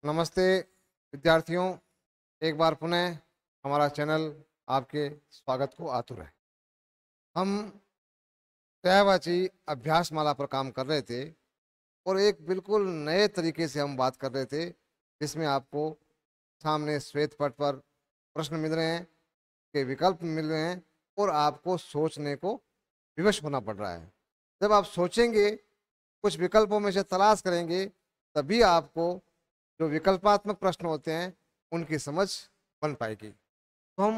नमस्ते विद्यार्थियों, एक बार पुनः हमारा चैनल आपके स्वागत को आतुर है। हम पर्यायवाची अभ्यास माला पर काम कर रहे थे और एक बिल्कुल नए तरीके से हम बात कर रहे थे, जिसमें आपको सामने श्वेत पट पर प्रश्न मिल रहे हैं, के विकल्प मिल रहे हैं और आपको सोचने को विवश होना पड़ रहा है। जब आप सोचेंगे, कुछ विकल्पों में से तलाश करेंगे, तभी आपको जो विकल्पात्मक प्रश्न होते हैं उनकी समझ बन पाएगी। तो हम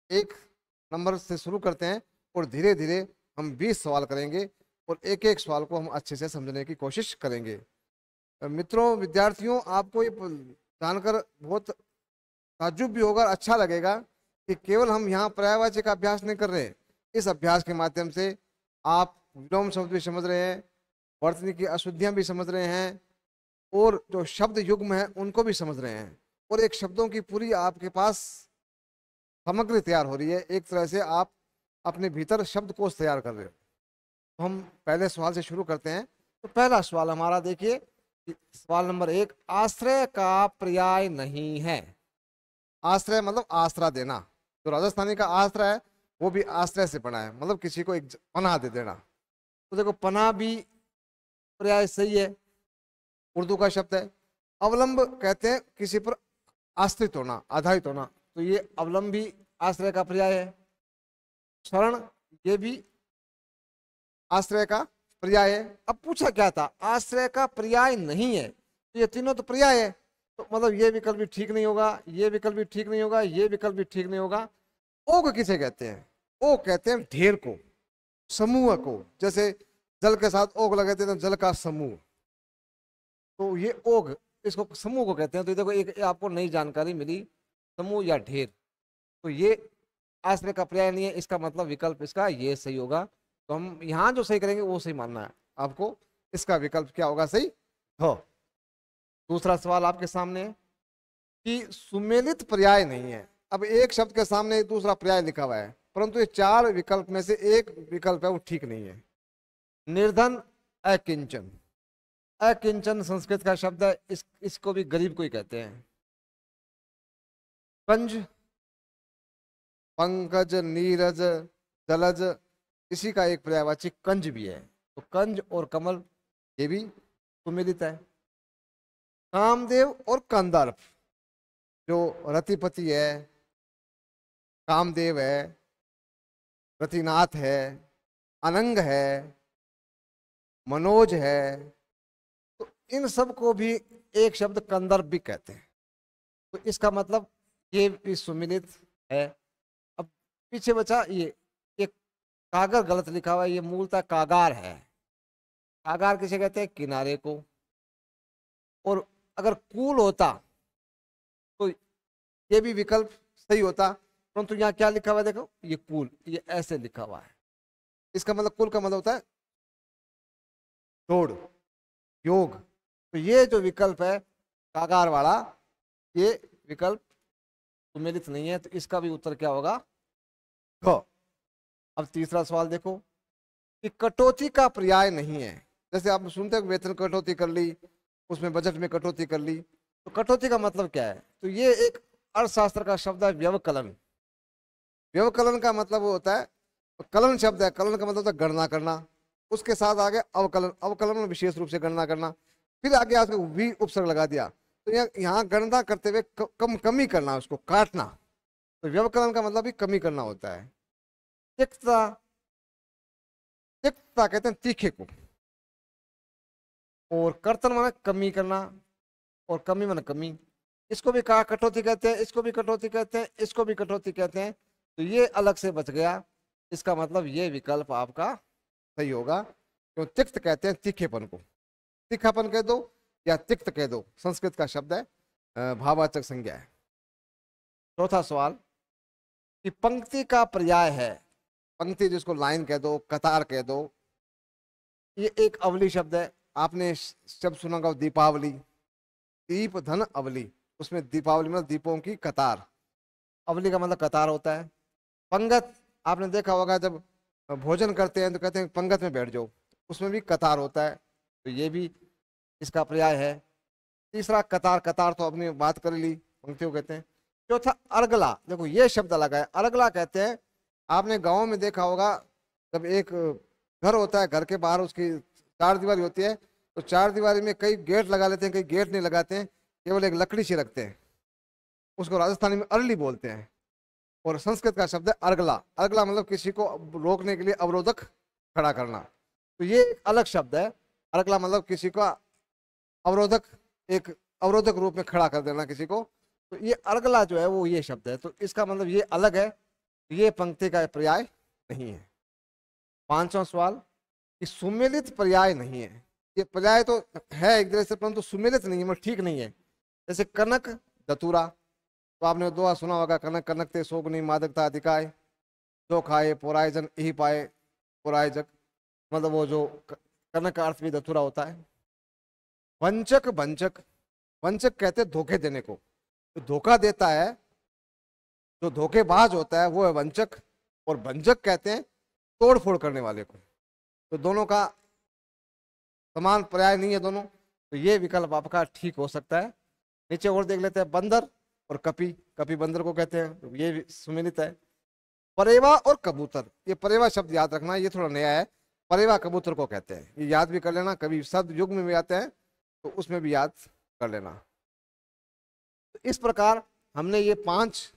एक नंबर से शुरू करते हैं और धीरे धीरे हम 20 सवाल करेंगे और एक एक सवाल को हम अच्छे से समझने की कोशिश करेंगे। मित्रों, विद्यार्थियों, आपको ये जानकर बहुत ताज्जुब भी होगा, अच्छा लगेगा कि केवल हम यहाँ पर्यायवाची का अभ्यास नहीं कर रहे। इस अभ्यास के माध्यम से आप विलोम शब्द भी समझ रहे हैं, वर्तनी की अशुद्धियाँ भी समझ रहे हैं और जो शब्द युग्म है उनको भी समझ रहे हैं और एक शब्दों की पूरी आपके पास सामग्री तैयार हो रही है। एक तरह से आप अपने भीतर शब्दकोश तैयार कर रहे हो। तो हम पहले सवाल से शुरू करते हैं। तो पहला सवाल हमारा देखिए, सवाल नंबर 1, आश्रय का पर्याय नहीं है। आश्रय मतलब आसरा देना। जो राजस्थानी का आश्रय है वो भी आश्रय से बना है, मतलब किसी को एक पनाह दे देना। तो देखो, पनाह भी पर्याय सही है, उर्दू का शब्द है। अवलंब कहते हैं किसी पर आश्रित होना, आधारित होना, तो ये अवलंब भी आश्रय का पर्याय है। शरण, ये भी आश्रय का पर्याय है। अब पूछा क्या था, आश्रय का पर्याय नहीं है, तो ये तीनों तो पर्याय है, तो मतलब ये विकल्प भी ठीक नहीं होगा, ये विकल्प भी ठीक नहीं होगा, ये विकल्प भी ठीक नहीं होगा। ओग किसे कहते हैं? ओ कहते हैं ढेर को, समूह को। जैसे जल के साथ ओग लगाते हैं तो जल का समूह, तो ये ओग इसको समूह को कहते हैं। तो देखो, एक आपको नई जानकारी मिली, समूह या ढेर। तो ये आश्रय का पर्याय नहीं है, इसका मतलब विकल्प इसका ये सही होगा। तो हम यहाँ जो सही करेंगे वो सही मानना है आपको। इसका विकल्प क्या होगा? सही हो। दूसरा सवाल आपके सामने है कि सुमेलित पर्याय नहीं है। अब एक शब्द के सामने एक दूसरा पर्याय लिखा हुआ है, परंतु ये 4 विकल्प में से एक विकल्प है वो ठीक नहीं है। निर्धन, अकिंचन। अकिंचन संस्कृत का शब्द है, इसको भी गरीब को ही कहते हैं। कंज, पंकज, नीरज, जलज, इसी का एक पर्यायवाची कंज भी है। तो कंज और कमल ये भी सुमेलित है। कामदेव और कंदर्प, जो रतिपति है, कामदेव है, रतिनाथ है, अनंग है, मनोज है, तो इन सब को भी एक शब्द कंदर्प भी कहते हैं। तो इसका मतलब ये भी सुमिलित है। अब पीछे बचा ये एक कागर गलत लिखा हुआ है, ये मूलतः कागार है। कागार किसे कहते हैं? किनारे को। और अगर कूल होता तो ये भी विकल्प सही होता, परंतु यहाँ क्या लिखा हुआ है? देखो, ये कूल, ये ऐसे लिखा हुआ है। इसका मतलब कुल का मतलब होता है जोड़, योग। तो ये जो विकल्प है कागार वाला, ये विकल्प सुमेलित नहीं है, तो इसका भी उत्तर क्या होगा? ख। अब तीसरा सवाल देखो कि कटौती का पर्याय नहीं है। जैसे आप सुनते हैं वेतन कटौती कर ली, उसमें बजट में कटौती कर ली, तो कटौती का मतलब क्या है? तो ये एक अर्थशास्त्र का शब्द है, व्यवकलन। व्यवकलन का मतलब वो होता है, कलन शब्द है, कलन का मतलब होता है गणना करना। उसके साथ आगे अवकलन, अवकलन में विशेष रूप से गणना करना। फिर आगे आपको वी उपसर्ग लगा दिया, तो यहाँ गणना करते हुए कमी करना, उसको काटना। तो व्यवकलन का मतलब भी कमी करना होता है। तिक्तता, तिक्तता कहते हैं तीखे को। और कर्तन माने कमी करना, और कमी माने कमी। इसको भी कहा कटौती कहते हैं, इसको भी कटौती कहते हैं, इसको भी कटौती कहते हैं। तो ये अलग से बच गया। इसका मतलब ये विकल्प आपका सही होगा, क्यों? तिक्त कहते हैं तीखेपन को, तीखापन कह दो या तिक्त कह दो, संस्कृत का शब्द है, भाववाचक संज्ञा है। चौथा सवाल कि पंक्ति का पर्याय है। पंक्ति जिसको लाइन कह दो, कतार कह दो, ये एक अवली शब्द है। आपने शब्द सुना होगा दीपावली, दीप धन अवली, उसमें दीपावली मतलब दीपों की कतार। अवली का मतलब कतार होता है। पंगत, आपने देखा होगा जब भोजन करते हैं तो कहते हैं पंगत में बैठ जाओ, उसमें भी कतार होता है, तो ये भी इसका पर्याय है। तीसरा कतार, कतार तो अपनी बात कर ली, पंक्तियों कहते हैं। चौथा अर्गला, देखो ये शब्द अलग है। अर्गला कहते हैं, आपने गाँव में देखा होगा, जब एक घर होता है, घर के बाहर उसकी चार दीवारी होती है, तो चार दीवारी में कई गेट लगा लेते हैं, कई गेट नहीं लगाते हैं, केवल एक लकड़ी से रखते हैं, उसको राजस्थानी में अरली बोलते हैं। और संस्कृत का शब्द है अर्गला। अर्गला मतलब किसी को रोकने के लिए अवरोधक खड़ा करना, तो ये एक अलग शब्द है। अर्गला मतलब किसी का अवरोधक, एक अवरोधक रूप में खड़ा कर देना किसी को, तो ये अर्गला जो है वो ये शब्द है, तो इसका मतलब ये अलग है, ये पंक्ति का पर्याय नहीं है। पांचवा सवाल, कि सुमेलित पर्याय नहीं है। ये पर्याय तो है एक तरह से, परंतु सुमेलित नहीं है, मतलब ठीक नहीं है। जैसे कनक दतुरा, तो आपने दोहा सुना होगा, कनक कनकते शोभनी मादकता अधिकाय, जो खाए पोरायजन यही पाए पोरायजक, मतलब वो जो कनक का अर्थ भी दतुरा होता है। वंचक वंचक, वंचक कहते धोखे देने को, जो धोखा देता है, जो धोखेबाज होता है वो है वंचक। और भंजक कहते हैं तोड़ फोड़ करने वाले को। तो दोनों का समान पर्याय नहीं है दोनों, तो ये विकल्प आपका ठीक हो सकता है। नीचे और देख लेते हैं, बंदर और कपी, कपी बंदर को कहते हैं, तो ये सुमेलित है। परेवा और कबूतर, ये परेवा शब्द याद रखना, ये थोड़ा नया है। परेवा कबूतर को कहते हैं, ये याद भी कर लेना, कभी शब्द युग में भी आते हैं तो उसमें भी याद कर लेना। तो इस प्रकार हमने ये 5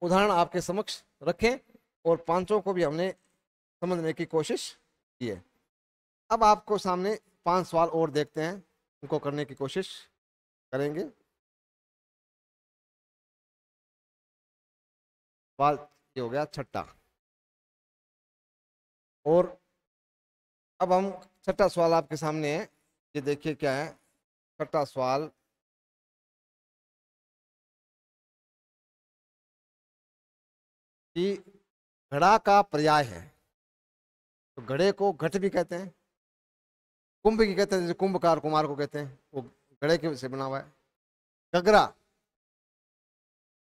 उदाहरण आपके समक्ष रखे और पांचों को भी हमने समझने की कोशिश की है। अब आपको सामने 5 सवाल और देखते हैं, उनको करने की कोशिश करेंगे। सवाल ये हो गया छठा, और अब हम छठा सवाल आपके सामने है, ये देखिए क्या है छठा सवाल। कि घड़ा का पर्याय है, तो घड़े को घट भी कहते हैं, कुंभ की कहते हैं, जैसे कुंभकार कुमार को कहते हैं, वो घड़े के से बना हुआ है। गगरा,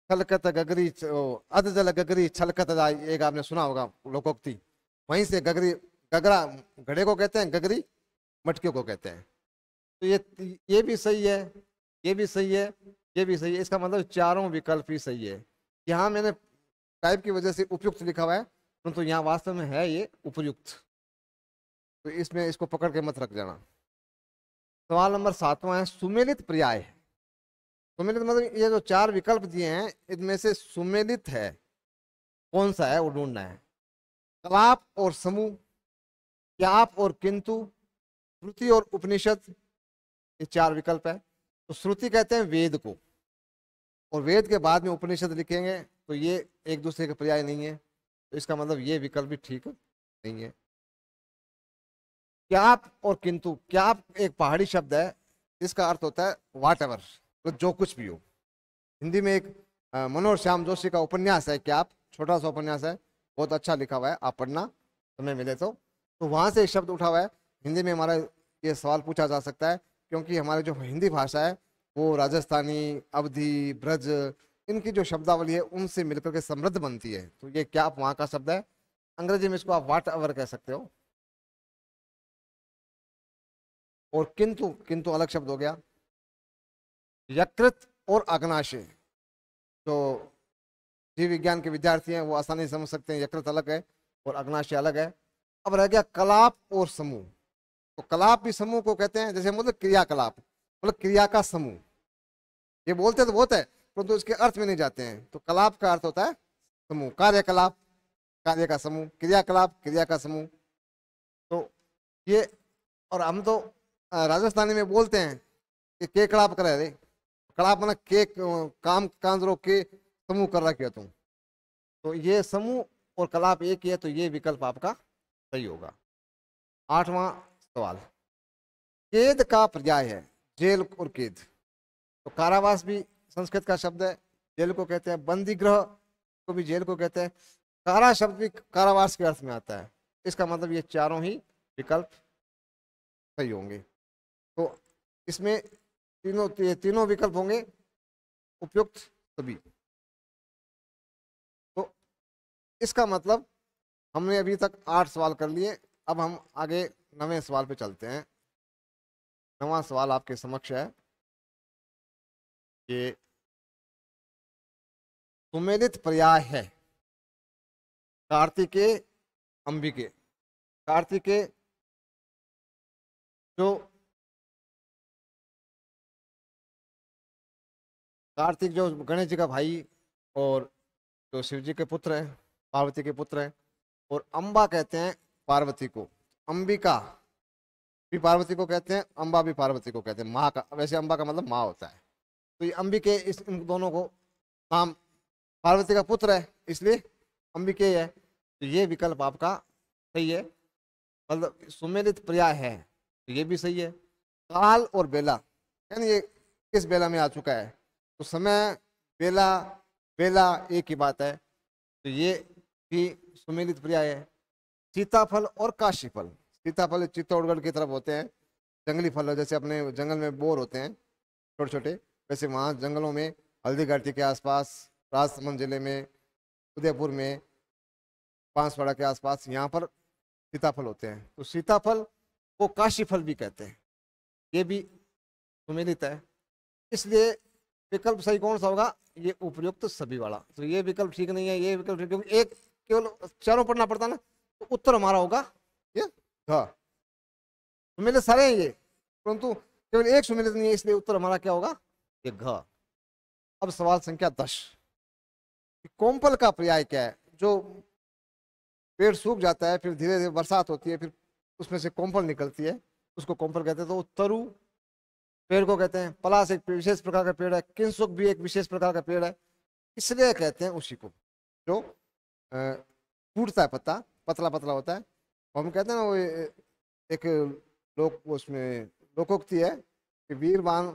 छलकत गगरी, अध जल गगरी छलकत जाय, एक आपने सुना होगा लोकोक्ति, वहीं से गगरी, गगरा घड़े को कहते हैं, गगरी मटकियों को कहते हैं। तो ये भी सही है, ये भी सही है, ये भी सही है। इसका मतलब चारों विकल्प ही सही है। यहाँ मैंने टाइप की वजह से उपयुक्त लिखा हुआ है, परंतु यहाँ वास्तव में है ये उपयुक्त, तो इसमें इसको पकड़ के मत रख जाना। सवाल नंबर 7वां है, सुमेलित पर्याय है। सुमेलित मतलब ये जो 4 विकल्प दिए हैं, इनमें से सुमेलित है कौन सा है वो ढूंढना है। कलाप और समूह, क्याप और किंतु, श्रुति और उपनिषद, ये 4 विकल्प है। तो श्रुति कहते हैं वेद को, और वेद के बाद में उपनिषद लिखेंगे, तो ये एक दूसरे के पर्याय नहीं है, तो इसका मतलब ये विकल्प भी ठीक नहीं है। क्याप और किंतु, क्याप एक पहाड़ी शब्द है, इसका अर्थ होता है वाट एवर, तो जो कुछ भी हो। हिंदी में एक मनोहर श्याम जोशी का उपन्यास है क्याप, छोटा सा उपन्यास है, बहुत अच्छा लिखा हुआ है, आप पढ़ना समय मिले तो वहां से एक शब्द उठा हुआ है। हिंदी में हमारा ये सवाल पूछा जा सकता है, क्योंकि हमारी जो हिंदी भाषा है वो राजस्थानी, अवधी, ब्रज, इनकी जो शब्दावली है उनसे मिलकर के समृद्ध बनती है। तो ये क्या वहां का शब्द है, अंग्रेजी में इसको आप वाट एवर कह सकते हो। और किंतु, किंतु अलग शब्द हो गया। यकृत और अग्नाशय, जो जीव विज्ञान के विद्यार्थी हैं वो आसानी से समझ सकते हैं, यकृत अलग है और अग्नाशय अलग है। अब रह गया कलाप और समूह, तो कलाप भी समूह को कहते हैं, जैसे मतलब क्रियाकलाप, मतलब क्रिया का समूह। ये बोलते तो बहुत है, परंतु इसके अर्थ में नहीं जाते हैं। तो कलाप का अर्थ होता है समूह, कार्यकलाप, कार्य का समूह, क्रियाकलाप, क्रिया का समूह। तो ये, और हम तो राजस्थानी में बोलते हैं कि के कलाप करे रे, कलाप मतलब के काम कांजरो के समूह कर रखे तुम, तो ये समूह और कलाप एक ही है, तो ये विकल्प आपका सही होगा। 8वां सवाल, केद का पर्याय है, जेल और केद। तो कारावास भी संस्कृत का शब्द है, जेल को कहते हैं, बंदी गृह को भी जेल को कहते हैं, कारा शब्द भी कारावास के अर्थ में आता है। इसका मतलब ये चारों ही विकल्प सही होंगे। तो इसमें तीनों विकल्प होंगे उपयुक्त सभी। तो इसका मतलब हमने अभी तक 8 सवाल कर लिए, अब हम आगे 9वें सवाल पे चलते हैं। 9वां सवाल आपके समक्ष है, ये सुमेलित पर्याय है। कार्तिके, अंबिके। कार्तिके जो कार्तिक जो गणेश जी का भाई और जो शिव जी के पुत्र है, पार्वती के पुत्र है। और अंबा कहते हैं पार्वती को। अंबिका भी पार्वती को कहते हैं, अंबा भी पार्वती को कहते हैं, माँ का। वैसे अंबा का मतलब माँ होता है। तो ये अंबिके, इस इन दोनों को नाम, पार्वती का पुत्र है इसलिए अंबिके है। तो ये विकल्प आपका सही है, मतलब सुमेलित पर्याय है, तो ये भी सही है। काल और बेला, यानी ये किस बेला में आ चुका है, तो समय, बेला, बेला एक ही बात है, तो ये भी सुमेलित पर्याय है। सीताफल और काशीफल। सीताफल चित्तौड़गढ़ की तरफ होते हैं, जंगली फल है, जैसे अपने जंगल में बोर होते हैं छोटे छोटे, वैसे वहाँ जंगलों में हल्दी घाटी के आसपास, राजसमंद जिले में, उदयपुर में, बांसवाड़ा के आसपास, यहाँ पर सीताफल होते हैं। तो सीताफल को काशीफल भी कहते हैं, ये भी सुमेलित है। इसलिए विकल्प सही कौन सा होगा, ये उपयुक्त सभी वाला। तो ये विकल्प ठीक नहीं है, ये विकल्प ठीक, क्योंकि एक केवल चारों पढ़ना पड़ता ना, तो उत्तर हमारा होगा ये घ। सुमेलित सारे हैं ये, परंतु केवल एक सुमेलित नहीं है, इसलिए उत्तर हमारा क्या होगा, ये घ। अब सवाल संख्या 10, कोम्पल का पर्याय क्या है। जो पेड़ सूख जाता है, फिर धीरे धीरे बरसात होती है, फिर उसमें से कोम्पल निकलती है, उसको कोम्पल कहते हैं। तो तरु पेड़ को कहते हैं, पलाश एक विशेष प्रकार का पेड़ है, किंसुक भी एक विशेष प्रकार का पेड़ है, इसलिए कहते हैं उसी को जो टूटता है, पत्ता पतला पतला होता है। हम कहते हैं ना, वो एक लोक उसमें लोकोक्ति है कि वीरवान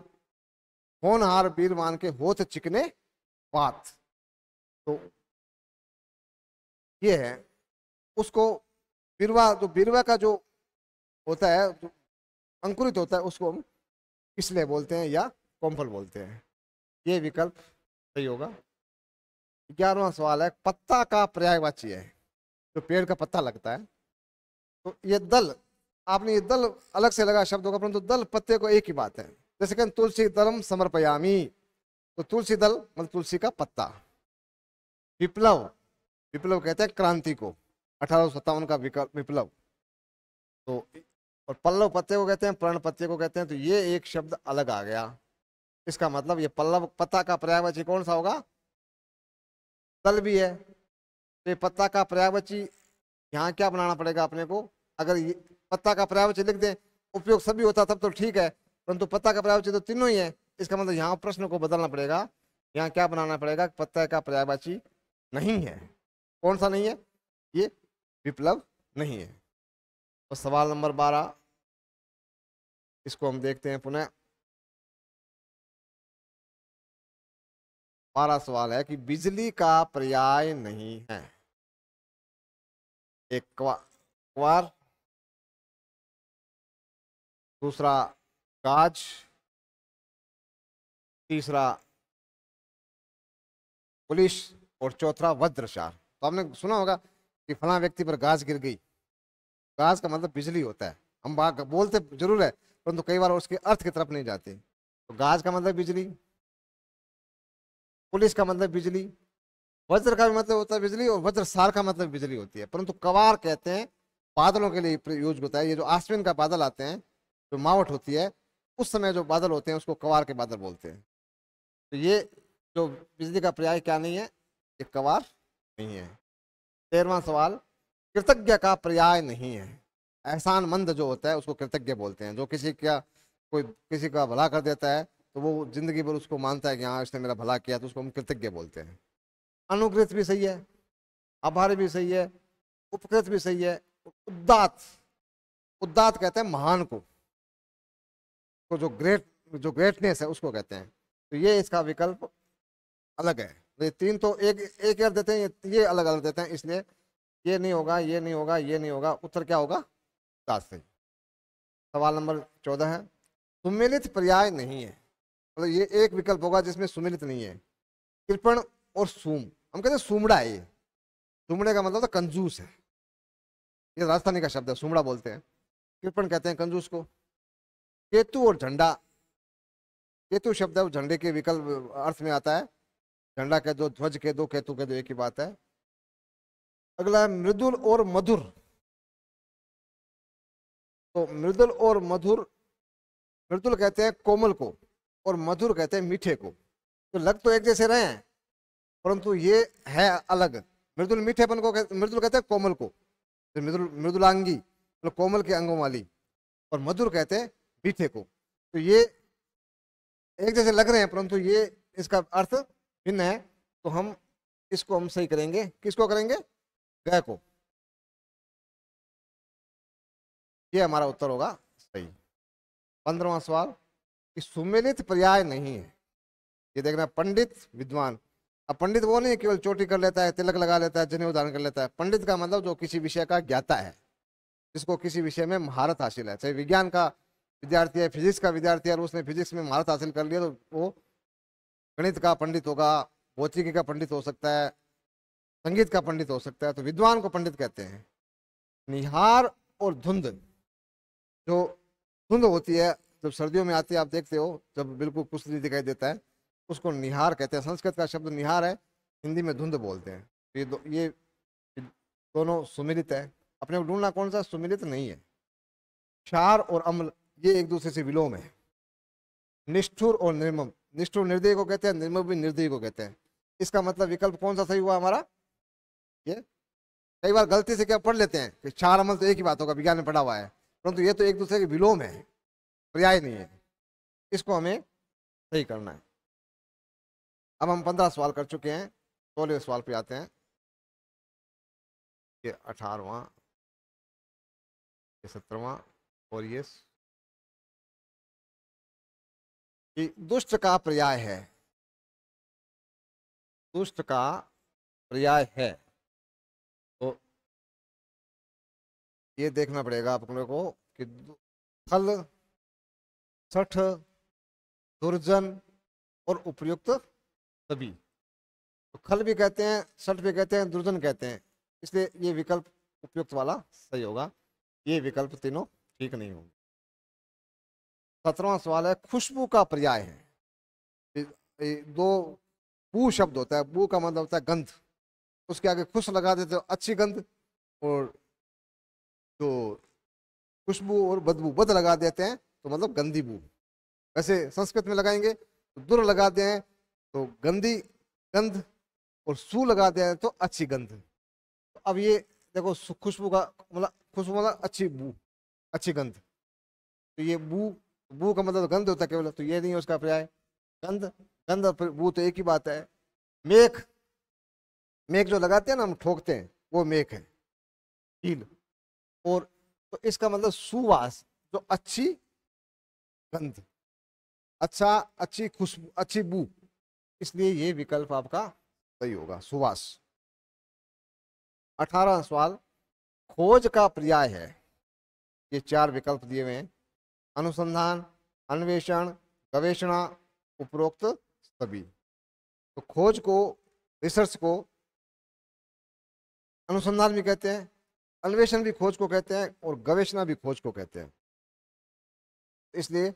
होनहार वीरवान के होत चिकने पात। तो ये है, उसको बिरवा, जो बिरवा का जो होता है, जो अंकुरित होता है, उसको हम इसलिए बोलते हैं या कोम्पल बोलते हैं। ये विकल्प सही होगा। 11वां सवाल है, पत्ता का पर्यायवाची है, जो पेड़ का पत्ता लगता है। तो ये दल, आपने ये दल अलग से लगा शब्द होगा, परंतु दल पत्ते को एक ही बात है। जैसे कि तुलसी दलम समर्पयामी, तो तुलसी दल मतलब तुलसी का पत्ता। विप्लव, विप्लव कहते हैं क्रांति को, 1857 का विप्लव। तो और पल्लव पत्ते को कहते हैं, पर्ण पत्ते को कहते हैं। तो ये एक शब्द अलग आ गया, इसका मतलब ये पल्लव पत्ता का पर्यायवाची कौन सा होगा, दल भी है। तो ये पत्ता का पर्यायवाची यहाँ क्या बनाना पड़ेगा अपने को, अगर ये पत्ता का पर्यायवाची लिख दें, उपयोग सभी होता तब तो ठीक है, परंतु पत्ता का पर्यायवाची तो तीनों ही है, इसका मतलब यहाँ प्रश्न को बदलना पड़ेगा। यहाँ क्या बनाना पड़ेगा, पत्ता का पर्यायवाची नहीं है। कौन सा नहीं है, ये विप्लव नहीं है। तो सवाल नंबर 12, इसको हम देखते हैं पुनः। 12 सवाल है कि बिजली का पर्याय नहीं है। एक क्वार, दूसरा गाज, तीसरा पुलिस, और चौथा वज्रचार। तो आपने सुना होगा कि फला व्यक्ति पर गाज गिर गई। गाज का मतलब बिजली होता है, हम बोलते जरूर है, परंतु कई बार उसके अर्थ की तरफ नहीं जाते। तो गाज का मतलब बिजली, पुलिस का मतलब बिजली, वज्र का भी मतलब होता है बिजली, और वज्रसार का मतलब बिजली होती है। परंतु कवार कहते हैं बादलों के लिए यूज होता है। ये जो आश्विन का बादल आते हैं, जो मावट होती है, उस समय जो बादल होते हैं उसको कवार के बादल बोलते हैं। तो ये जो बिजली का पर्याय क्या नहीं है, ये कवार नहीं है। 13वां सवाल, कृतज्ञ का पर्याय नहीं है। एहसान मंद जो होता है उसको कृतज्ञ बोलते हैं। जो कोई किसी का भला कर देता है, तो वो जिंदगी भर उसको मानता है कि हाँ इसने मेरा भला किया, तो उसको हम कृतज्ञ बोलते हैं। अनुकृत भी सही है, आभारी भी सही है, उपकृत भी सही है। उदात, उदात कहते हैं महान को, तो जो ग्रेटनेस है उसको कहते हैं। तो ये इसका विकल्प अलग है। तो ये तीन तो एक एक अर्थ देते हैं, ये अलग अलग देते हैं, इसलिए ये नहीं होगा, ये नहीं होगा, ये नहीं होगा। उत्तर क्या होगा, उदात सही। सवाल नंबर 14 है, सुमेलित पर्याय नहीं है, मतलब ये एक विकल्प होगा जिसमें सुमेलित नहीं है। कृपण और सूम, हम कहते हैं सूमड़ा है। ये सूमड़े का मतलब तो कंजूस है, ये राजस्थानी का शब्द है, सूमड़ा बोलते हैं। कृपण कहते हैं कंजूस को। केतु और झंडा, केतु शब्द है वो झंडे के विकल्प अर्थ में आता है। झंडा कह दो, ध्वज कह दो, केतु कह दो, एक ही बात है। अगला है मृदुल और मधुर। तो मृदुल और मधुर, मृदुल कहते हैं कोमल को और मधुर कहते हैं मीठे को। तो लग तो एक जैसे रहे हैं परंतु ये है अलग। मृदुल मीठेपन को मृदुल कहते हैं कोमल को, तो मृदुलांगी मतलब कोमल के अंगों वाली, और मधुर कहते हैं मीठे को। तो ये एक जैसे लग रहे हैं परंतु ये इसका अर्थ भिन्न है। तो हम इसको हम सही करेंगे। किसको करेंगे? ग को। ये हमारा उत्तर होगा सही। 15वां सवाल कि सुमेलित पर्याय नहीं है। ये देखना, पंडित विद्वान। अब पंडित वो नहीं है केवल चोटी कर लेता है, तिलक लगा लेता है, जनेऊ धारण कर लेता है। पंडित का मतलब जो किसी विषय का ज्ञाता है, जिसको किसी विषय में महारत हासिल है। चाहे विज्ञान का विद्यार्थी है, फिजिक्स का विद्यार्थी है और उसने फिजिक्स में महारत हासिल कर लिया तो वो गणित का पंडित होगा, भौतिकी का पंडित हो सकता है, संगीत का पंडित हो सकता है। तो विद्वान को पंडित कहते हैं। निहार और धुंध, जो धुंध होती है जब सर्दियों में आती है, आप देखते हो जब बिल्कुल कुछ नहीं दिखाई देता है, उसको निहार कहते हैं। संस्कृत का शब्द निहार है, हिंदी में धुंध बोलते हैं। ये दोनों सुमिलित है। अपने को ढूंढना कौन सा सुमिलित नहीं है। क्षार और अम्ल ये एक दूसरे से विलोम है। निष्ठुर और निर्मम, निष्ठुर निर्दयी को कहते हैं, निर्मम भी निर्दयी को कहते हैं। इसका मतलब विकल्प कौन सा सही हुआ हमारा? ये कई बार गलती से क्या पढ़ लेते हैं कि क्षार अम्ल तो एक ही बात होगा, विज्ञान में पढ़ा हुआ है, परंतु ये तो एक दूसरे के विलोम है, पर्याय नहीं है। इसको हमें सही करना है। अब हम 15 सवाल कर चुके हैं, 16वें सवाल पे आते हैं। ये 18वां, ये 17वां और ये दुष्ट का पर्याय है। दुष्ट का पर्याय है तो ये देखना पड़ेगा आप लोगों को कि खल, सठ, दुर्जन और उपयुक्त सभी। तो खल भी कहते हैं, सठ भी कहते हैं, दुर्जन कहते हैं, इसलिए ये विकल्प उपयुक्त वाला सही होगा। ये विकल्प तीनों ठीक नहीं होंगे। 17वां सवाल है खुशबू का पर्याय है। दो बू शब्द होता है, बू का मतलब होता है गंध, उसके आगे खुश लगा देते हो अच्छी गंध, और जो खुशबू और बदबू बद लगा देते हैं तो मतलब गंदी बू। वैसे संस्कृत में लगाएंगे तो दुर लगाते हैं तो गंदी गंध, और सू लगाते हैं तो अच्छी गंध। तो अब ये देखो खुशबू का मतलब, खुशबू मतलब अच्छी बू, अच्छी गंध। तो ये बू का मतलब गंध होता है केवल, तो ये नहीं है उसका पर्याय। गंध, गंध और बू तो एक ही बात है। मेख, मेख जो लगाते हैं ना हम ठोकते हैं, वो मेख है, कील। और तो इसका मतलब सुवास, जो अच्छी गंध, अच्छा, अच्छी खुशबू, अच्छी बू, इसलिए ये विकल्प आपका सही होगा, सुवास। 18वां सवाल खोज का पर्याय है। ये 4 विकल्प दिए हुए हैं। अनुसंधान, अन्वेषण, गवेषणा, उपरोक्त सभी। तो खोज को, रिसर्च को अनुसंधान भी कहते हैं, अन्वेषण भी खोज को कहते हैं, और गवेषणा भी खोज को कहते हैं। इसलिए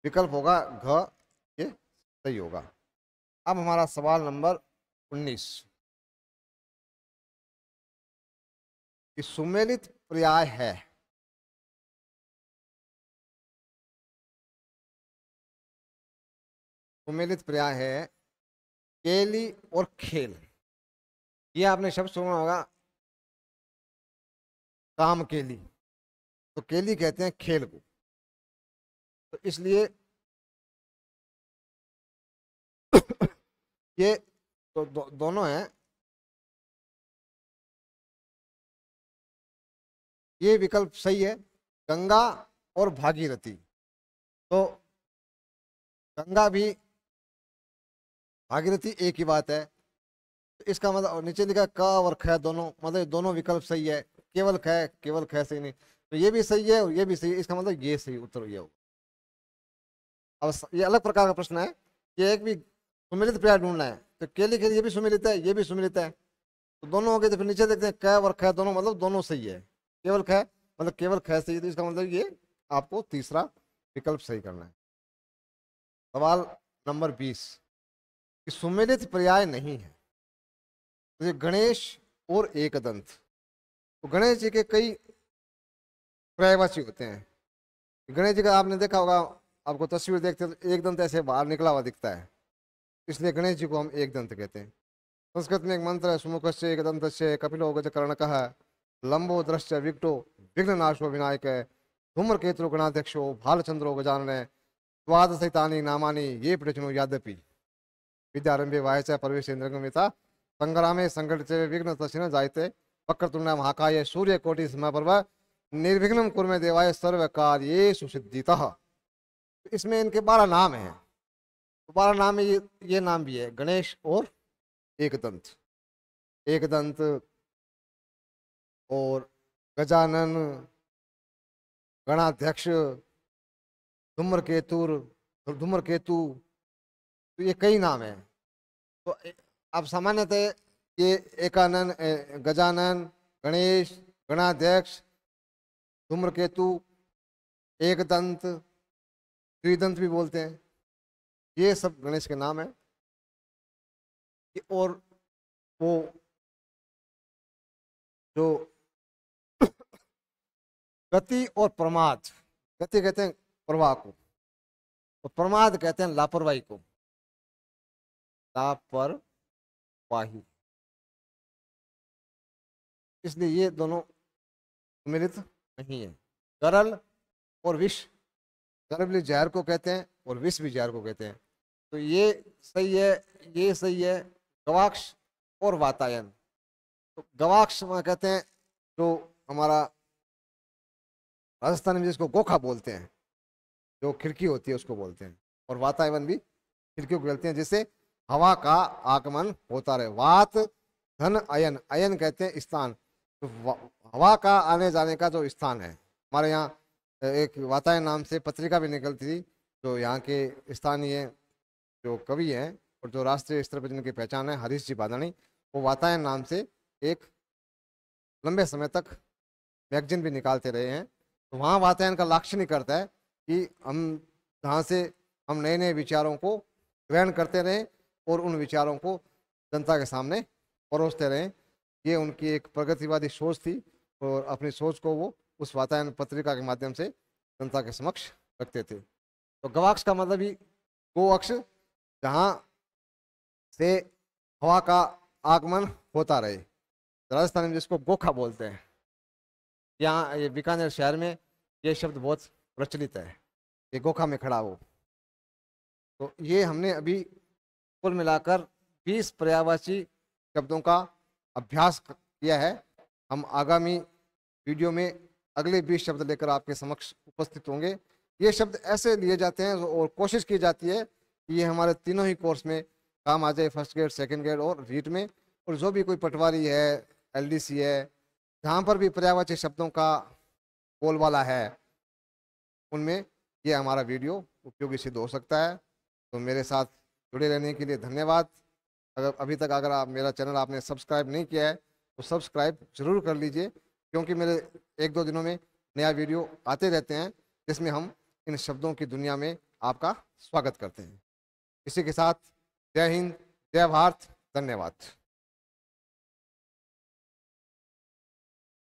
विकल्प होगा घ, ये सही होगा। अब हमारा सवाल नंबर 19 कि सुमेलित पर्याय है। सुमेलित पर्याय है केली और खेल। ये आपने शब्द सुना होगा, काम केली। तो केली कहते हैं खेल को, तो इसलिए ये तो दोनों हैं। ये विकल्प सही है, गंगा और भागीरथी। तो गंगा भी भागीरथी एक ही बात है। तो इसका मतलब नीचे लिखा क और ख दोनों, मतलब दोनों विकल्प सही है। केवल ख सही नहीं, तो ये भी सही है और ये भी सही है। इसका मतलब ये सही उत्तर ये होगा। अब ये अलग प्रकार का प्रश्न है कि एक भी सुमिलित पर्याय ढूंढना है, तो केली के लिए ये भी सुमिलित है, ये भी सुमिलित है, तो दोनों हो गए। तो फिर नीचे देखते हैं क और ख दोनों, मतलब दोनों सही है। केवल ख मतलब केवल ख सही है, तो इसका मतलब ये आपको तीसरा विकल्प सही करना है। सवाल नंबर 20 कि सुमेलित पर्याय नहीं है। तो ये गणेश और एकदंत, तो गणेश जी के कई पर्यायवाची होते हैं। गणेश जी का आपने देखा होगा, आपको तस्वीर देखते तो एक दंत ऐसे बाहर निकला हुआ दिखता है, इसलिए गणेश जी को हम एक दंत कहते हैं। संस्कृत में एक मंत्र है, सुमुखस्य एकदंतस्य कपिलो गजकर्णकः लंबो दृश्य विकटो विघ्ननाशो विनायक धूम्रकेतु गणाध्यक्षो भालचंद्रो गजानन द्वादशैतानि नामानि ये प्रचनो यादपि विद्यारंभे वायच परवेशेन्द्रगमिता संग्रामे संघटिते विघ्न तस्य न जायते वक्रतुंड महाकाय सूर्यकोटि समप्रभ निर्विघ्नं कुरु मे देवाय सर्व कार्येषु सिद्धितः। इसमें इनके 12 नाम हैं, 12 नाम में ये नाम भी है, गणेश और एकदंत। एकदंत और गजानन, गणाध्यक्ष, धूम्रकेतुर, धूम्रकेतु, तो ये कई नाम हैं। तो आप सामान्यतः ये एकानन, गजानन, गणेश, गणाध्यक्ष, धूम्रकेतु, एकदंत, त्रिदंत भी बोलते हैं, ये सब गणेश के नाम है। और वो जो गति और प्रमाद, गति कहते हैं प्रवाह को, और प्रमाद कहते हैं लापरवाही को, लापरवाही। इसलिए ये दोनों मिलित नहीं है। गरल और विष, गरल भी जहर को कहते हैं और विष भी जहर को कहते हैं। तो ये सही है, ये सही है। गवाक्ष और वातायन, तो गवाक्ष में कहते हैं जो हमारा राजस्थान में जिसको गोखा बोलते हैं, जो खिड़की होती है उसको बोलते हैं, और वातायन भी खिड़कियों को बोलते हैं जिससे हवा का आगमन होता रहे। वात धन अयन, अयन कहते हैं स्थान, तो हवा का आने जाने का जो स्थान है। हमारे यहाँ एक वातायन नाम से पत्रिका भी निकलती थी, जो यहाँ के स्थानीय जो कवि हैं और जो राष्ट्रीय स्तर पर जिनकी पहचान है, हरीश जी बादानी, वो वातायन नाम से एक लंबे समय तक मैगजीन भी निकालते रहे हैं। तो वहाँ वातायन का लाक्षणिक करता है कि हम जहाँ से हम नए नए विचारों को ग्रहण करते रहें और उन विचारों को जनता के सामने परोसते रहें। ये उनकी एक प्रगतिवादी सोच थी, और अपनी सोच को वो उस वातायन पत्रिका के माध्यम से जनता के समक्ष रखते थे। तो गवाक्ष का मतलब ही गो अक्ष, जहाँ से हवा का आगमन होता रहे। राजस्थान में जिसको गोखा बोलते हैं, यहाँ ये बीकानेर शहर में ये शब्द बहुत प्रचलित है, ये गोखा में खड़ा हो। तो ये हमने अभी कुल मिलाकर 20 पर्यायवाची शब्दों का अभ्यास किया है। हम आगामी वीडियो में अगले 20 शब्द लेकर आपके समक्ष उपस्थित होंगे। ये शब्द ऐसे लिए जाते हैं और कोशिश की जाती है कि ये हमारे तीनों ही कोर्स में काम आ जाए, फर्स्ट ग्रेड, सेकंड ग्रेड और रीट में। और जो भी कोई पटवारी है, एलडीसी है, जहाँ पर भी पर्यायवाची शब्दों का बोलबाला है, उनमें ये हमारा वीडियो उपयोगी सिद्ध हो सकता है। तो मेरे साथ जुड़े रहने के लिए धन्यवाद। अभी तक अगर आप मेरा चैनल आपने सब्सक्राइब नहीं किया है तो सब्सक्राइब जरूर कर लीजिए, क्योंकि मेरे 1-2 दिनों में नया वीडियो आते रहते हैं जिसमें हम इन शब्दों की दुनिया में आपका स्वागत करते हैं। इसी के साथ जय हिंद, जय भारत, धन्यवाद।